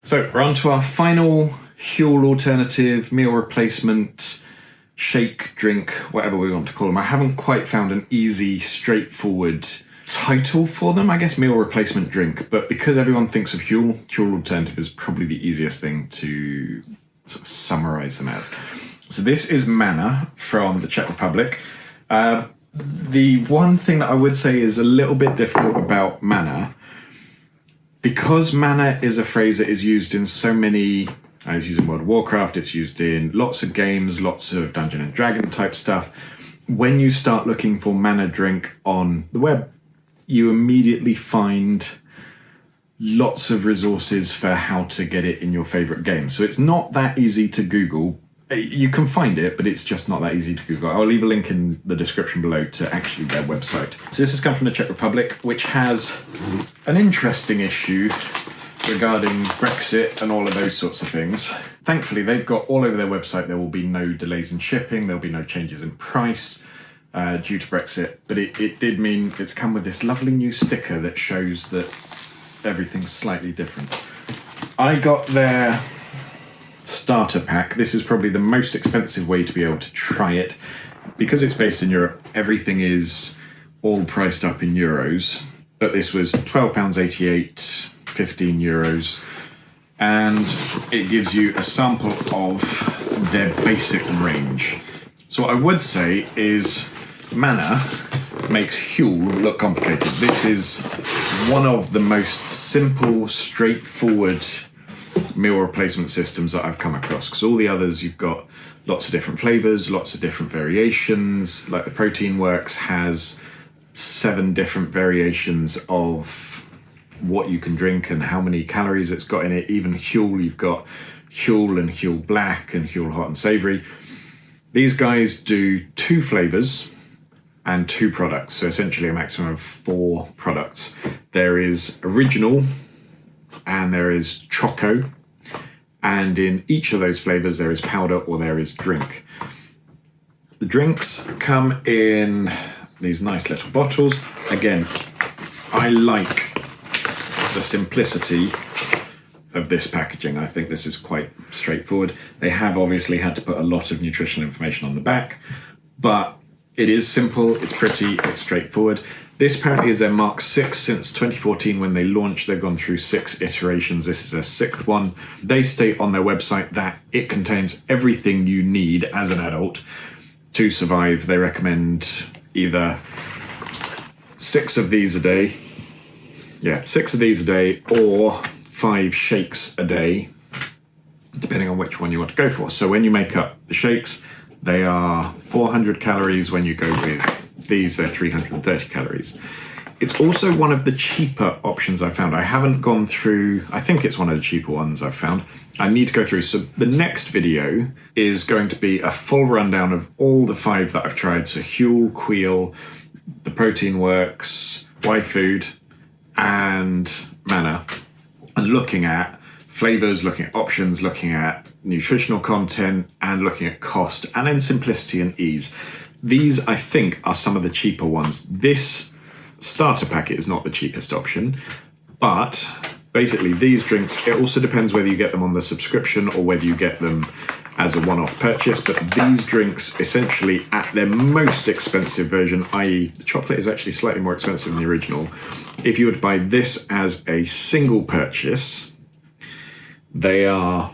So we're on to our final Huel alternative, meal replacement, shake, drink, whatever we want to call them. I haven't quite found an easy, straightforward title for them. I guess meal replacement drink, but because everyone thinks of Huel alternative is probably the easiest thing to sort of summarize them as. So this is Mana from the Czech Republic. The one thing that I would say is a little bit difficult about Mana, because mana is a phrase that is used in so many, it's used in World of Warcraft, it's used in lots of games, lots of Dungeon and Dragon type stuff. When you start looking for mana drink on the web, you immediately find lots of resources for how to get it in your favorite game. So it's not that easy to Google. You can find it, but it's just not that easy to Google. I'll leave a link in the description below to actually their website. So this has come from the Czech Republic, which has an interesting issue regarding Brexit and all of those sorts of things. Thankfully, they've got all over their website, there will be no delays in shipping, there'll be no changes in price due to Brexit, but it did mean it's come with this lovely new sticker that shows that everything's slightly different. I got their starter pack. This is probably the most expensive way to be able to try it. Because it's based in Europe, everything is all priced up in euros, but this was £12.88, 15 euros, and it gives you a sample of their basic range. So what I would say is Mana makes Huel look complicated. This is one of the most simple, straightforward meal replacement systems that I've come across, because all the others you've got lots of different flavors, lots of different variations. Like the Protein Works has 7 different variations of what you can drink and how many calories it's got in it. Even Huel, you've got Huel and Huel Black and Huel Hot and Savory. These guys do 2 flavors and 2 products, so essentially a maximum of 4 products. There is original and there is choco, and in each of those flavors there is powder or there is drink. The drinks come in these nice little bottles. Again, I like the simplicity of this packaging. I think this is quite straightforward. They have obviously had to put a lot of nutritional information on the back, but it is simple, it's pretty, it's straightforward. This apparently is their Mark 6 since 2014 when they launched. They've gone through 6 iterations. This is their 6th one. They state on their website that it contains everything you need as an adult to survive. They recommend either 6 of these a day. Yeah, 6 of these a day or 5 shakes a day, depending on which one you want to go for. So when you make up the shakes, they are 400 calories. When you go with these, they're 330 calories. It's also one of the cheaper options I've found. I haven't gone through, I think it's one of the cheaper ones I've found. I need to go through. So the next video is going to be a full rundown of all the 5 that I've tried. So Huel, Queel, the Protein Works, Y Food, and Mana. And looking at flavors, looking at options, looking at nutritional content, and looking at cost, and then simplicity and ease. These, I think, are some of the cheaper ones. This starter packet is not the cheapest option, but basically these drinks, it also depends whether you get them on the subscription or whether you get them as a one-off purchase, but these drinks essentially at their most expensive version, i.e. the chocolate is actually slightly more expensive than the original. If you were to buy this as a single purchase, they are,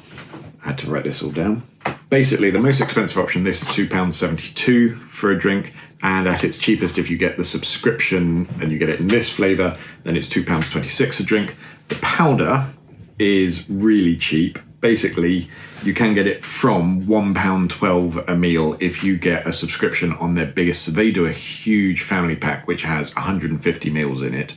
I had to write this all down. Basically, the most expensive option, this is £2.72 for a drink, and at its cheapest, if you get the subscription and you get it in this flavour, then it's £2.26 a drink. The powder is really cheap. Basically, you can get it from £1.12 a meal if you get a subscription on their biggest. So they do a huge family pack, which has 150 meals in it.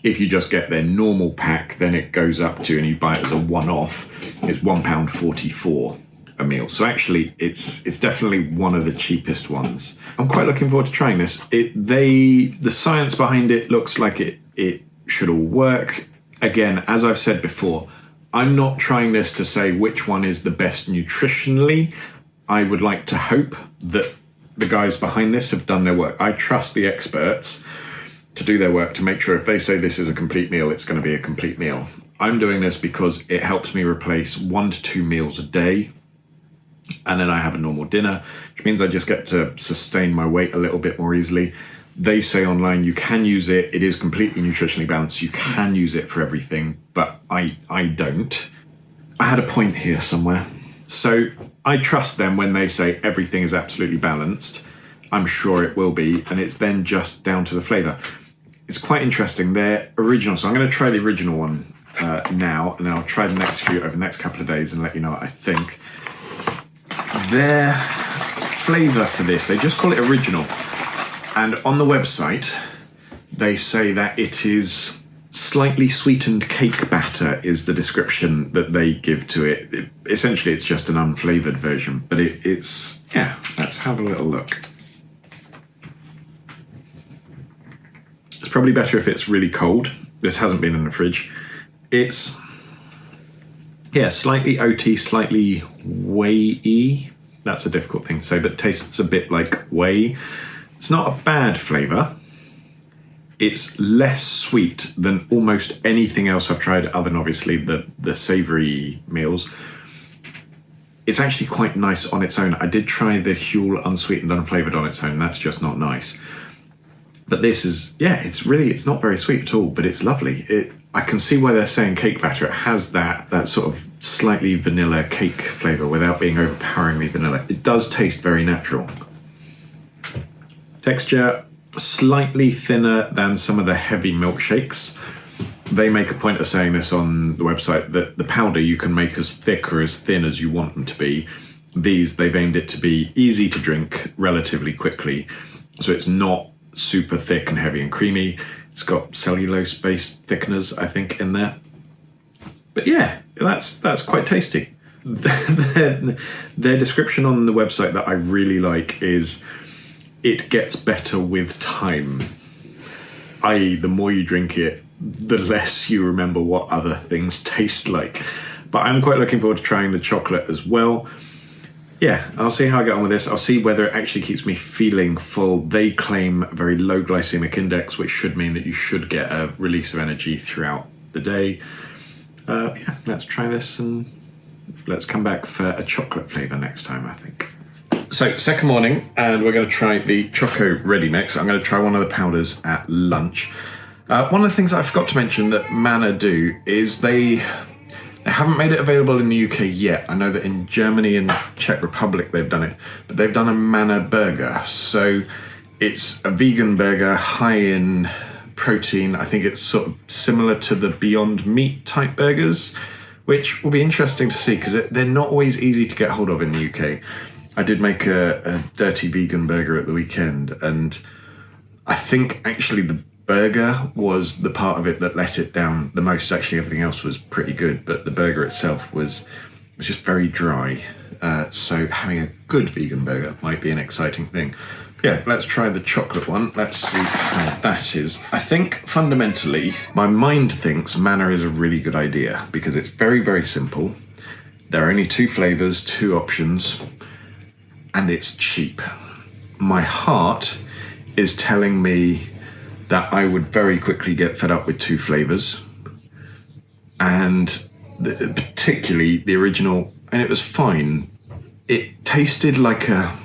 If you just get their normal pack, then it goes up to, and you buy it as a one-off, it's £1.44 a meal. So actually, it's definitely one of the cheapest ones. I'm quite looking forward to trying this. The science behind it looks like it should all work. Again, as I've said before, I'm not trying this to say which one is the best nutritionally. I would like to hope that the guys behind this have done their work. I trust the experts to do their work to make sure if they say this is a complete meal, it's going to be a complete meal. I'm doing this because it helps me replace 1 to 2 meals a day. And then I have a normal dinner, which means I just get to sustain my weight a little bit more easily. They say online you can use it. It is completely nutritionally balanced. You can use it for everything, but I don't. I had a point here somewhere. So I trust them when they say everything is absolutely balanced. I'm sure it will be, and it's then just down to the flavour. It's quite interesting. They're original, so I'm going to try the original one now, and I'll try the next few over the next couple of days and let you know what I think. Their flavour for this, they just call it original. And on the website, they say that it is slightly sweetened cake batter is the description that they give to it. Essentially, it's just an unflavoured version, but it's, yeah, let's have a little look. It's probably better if it's really cold. This hasn't been in the fridge. It's, yeah, slightly oaty, slightly whey-y. That's a difficult thing to say, but tastes a bit like whey. It's not a bad flavour. It's less sweet than almost anything else I've tried, other than obviously the savoury meals. It's actually quite nice on its own. I did try the Huel unsweetened, unflavoured on its own. That's just not nice. But this is, yeah, it's not very sweet at all, but it's lovely. I can see why they're saying cake batter. It has that sort of slightly vanilla cake flavour without being overpoweringly vanilla. It does taste very natural. Texture, slightly thinner than some of the heavy milkshakes. They make a point of saying this on the website, that the powder you can make as thick or as thin as you want them to be. These, they've aimed it to be easy to drink relatively quickly. So it's not super thick and heavy and creamy. It's got cellulose-based thickeners, I think, in there. But yeah, that's quite tasty. Their description on the website that I really like is, it gets better with time. I.e., the more you drink it, the less you remember what other things taste like. But I'm quite looking forward to trying the chocolate as well. Yeah, I'll see how I get on with this. I'll see whether it actually keeps me feeling full. They claim a very low glycemic index, which should mean that you should get a release of energy throughout the day. Yeah, let's try this and let's come back for a chocolate flavour next time, I think. So, second morning, and we're going to try the Choco Ready Mix. I'm going to try one of the powders at lunch. One of the things I forgot to mention that Manna do is they haven't made it available in the UK yet. I know that in Germany and Czech Republic they've done it, but they've done a Manna burger. So it's a vegan burger, high in protein. I think it's sort of similar to the Beyond Meat type burgers, which will be interesting to see because they're not always easy to get hold of in the UK. I did make a dirty vegan burger at the weekend, and I think actually the burger was the part of it that let it down the most. Actually, everything else was pretty good, but the burger itself was just very dry. So having a good vegan burger might be an exciting thing. Yeah, let's try the chocolate one. Let's see how that is. I think fundamentally, my mind thinks Manna is a really good idea because it's very, very simple. There are only 2 flavours, 2 options, and it's cheap. My heart is telling me that I would very quickly get fed up with 2 flavours, and particularly the original, and it was fine. It tasted like a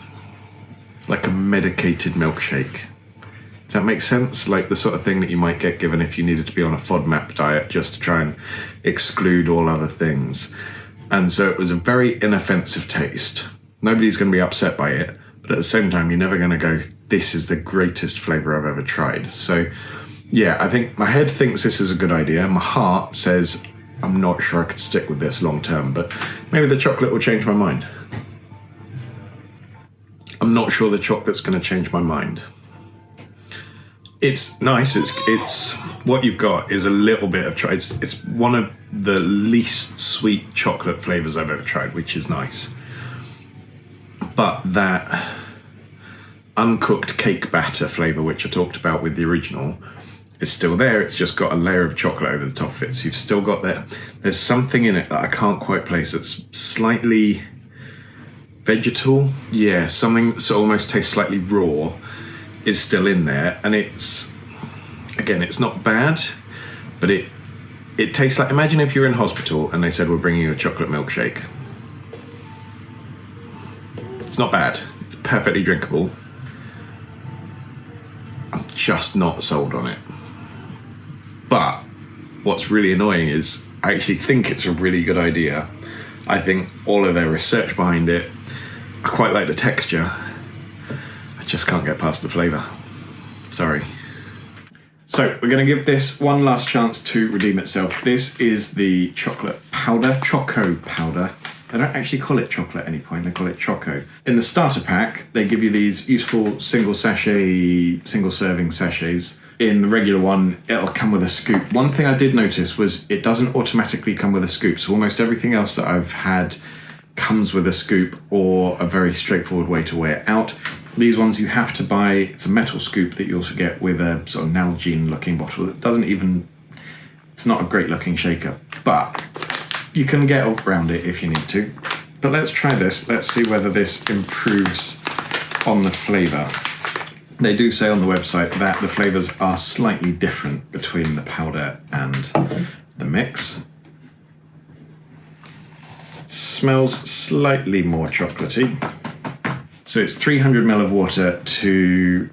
medicated milkshake. Does that make sense? Like the sort of thing that you might get given if you needed to be on a FODMAP diet just to try and exclude all other things. And so it was a very inoffensive taste. Nobody's going to be upset by it, but at the same time, you're never going to go, this is the greatest flavour I've ever tried. So yeah, I think my head thinks this is a good idea. My heart says, I'm not sure I could stick with this long term, but maybe the chocolate will change my mind. I'm not sure the chocolate's going to change my mind. It's nice. It's what you've got is a little bit of chocolate. It's one of the least sweet chocolate flavours I've ever tried, which is nice. But that uncooked cake batter flavour, which I talked about with the original, is still there. It's just got a layer of chocolate over the top of it. So you've still got that. There's something in it that I can't quite place. It's slightly vegetal. Yeah, something that almost tastes slightly raw is still in there. And it's, again, it's not bad, but It tastes like, imagine if you're in hospital and they said, we're bringing you a chocolate milkshake. It's not bad. It's perfectly drinkable. I'm just not sold on it. But what's really annoying is I actually think it's a really good idea. I think all of their research behind it, I quite like the texture. I just can't get past the flavour. Sorry. So we're going to give this one last chance to redeem itself. This is the chocolate powder, choco powder. They don't actually call it chocolate at any point, they call it choco. In the starter pack, they give you these useful single serving sachets. In the regular one, it'll come with a scoop. One thing I did notice was it doesn't automatically come with a scoop. So almost everything else that I've had comes with a scoop or a very straightforward way to weigh it out. These ones you have to buy, it's a metal scoop that you also get with a sort of Nalgene looking bottle. It doesn't even, it's not a great looking shaker, but you can get around it if you need to. But let's try this. Let's see whether this improves on the flavour. They do say on the website that the flavours are slightly different between the powder and the mix. Smells slightly more chocolatey. So it's 300 ml of water to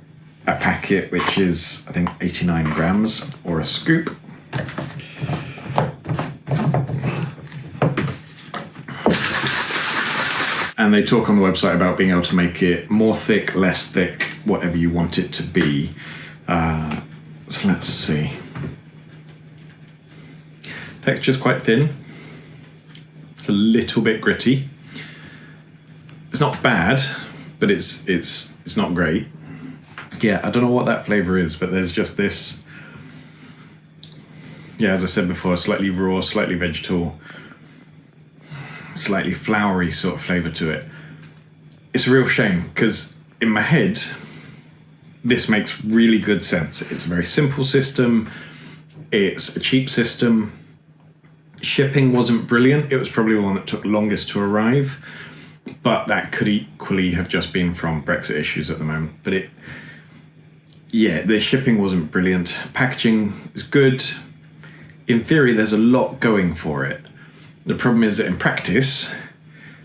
a packet, which is, I think, 89 grams, or a scoop. And they talk on the website about being able to make it more thick, less thick, whatever you want it to be. So let's see. Texture's quite thin. It's a little bit gritty. It's not bad, but it's not great. Yeah, I don't know what that flavour is, but there's just this, yeah, as I said before, slightly raw, slightly vegetal, slightly floury sort of flavour to it. It's a real shame, because in my head, this makes really good sense. It's a very simple system. It's a cheap system. Shipping wasn't brilliant. It was probably the one that took longest to arrive. But that could equally have just been from Brexit issues at the moment. But the shipping wasn't brilliant. Packaging is good. In theory, there's a lot going for it. The problem is that in practice,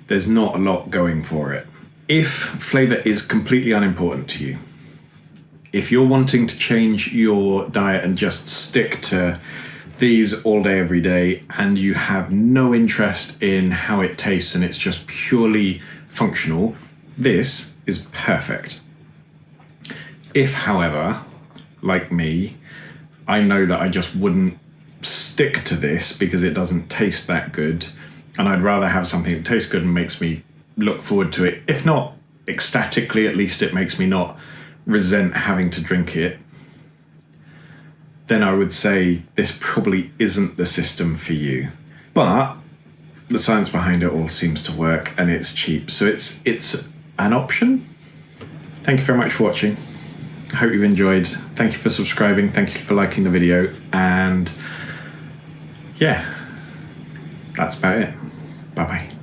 there's not a lot going for it. If flavour is completely unimportant to you, if you're wanting to change your diet and just stick to these all day, every day, and you have no interest in how it tastes and it's just purely functional, this is perfect. If, however, like me, I know that I just wouldn't stick to this because it doesn't taste that good, and I'd rather have something that tastes good and makes me look forward to it, if not ecstatically, at least it makes me not resent having to drink it, then I would say this probably isn't the system for you. But the science behind it all seems to work, and it's cheap, so it's an option. Thank you very much for watching. I hope you enjoyed. Thank you for subscribing. Thank you for liking the video, and yeah, that's about it. Bye bye.